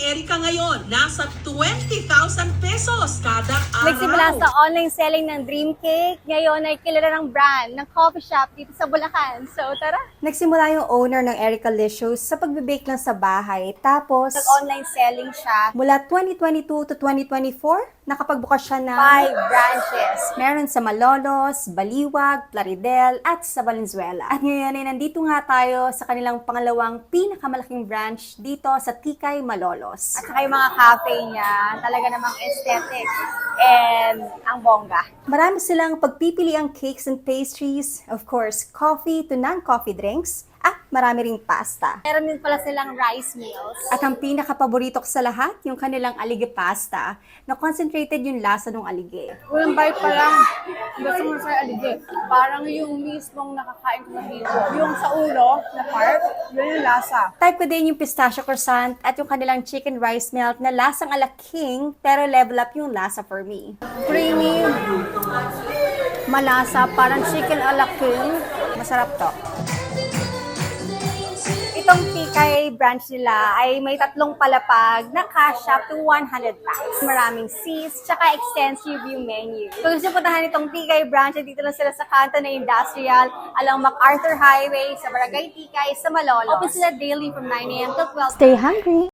Erica ngayon, nasa 20,000 pesos kada araw. Nagsimula sa online selling ng Dream Cake. Ngayon ay kilala ng brand ng coffee shop dito sa Bulacan. So tara! Nagsimula yung owner ng Erica Licious sa pagbe-bake lang sa bahay. Tapos, Nag-online selling siya. mula 2022 to 2024, nakapagbukas siya ng 5 branches. meron sa Malolos, Baliwag, Plaridel, at sa Valenzuela. At ngayon ay nandito nga tayo sa kanilang pangalawang pinakamalaking branch dito sa Tikay, Malolos. At saka yung mga cafe niya, talaga namang aesthetic and ang bongga. Marami silang pagpipiliang cakes and pastries, of course, coffee to non-coffee drinks, at marami ring pasta. Meron din pala silang rice meals. At ang pinakapaborito ko sa lahat, yung kanilang alige pasta, na concentrated yung lasa ng alige. Unang bite pa lang, gusto mo sa alige. Parang yung mismong nakakain ko na dito. Yung sa ulo na part, yun yung lasa. Type ko din yung pistachio croissant at yung kanilang chicken rice melt na lasang ala king, pero level up yung lasa for me. Creamy, malasa, parang chicken a la king. Masarap to. Itong Tikay branch nila ay may 3 palapag na cash up to 100 packs. Maraming seats, tsaka extensive yung menu. Kung gusto nyo puntahan itong Tikay branch, dito lang sila sa kanto na Industrial, along MacArthur Highway, sa Barangay Tikay, sa Malolos. Open sila daily from 9 a.m. to 12. Stay hungry!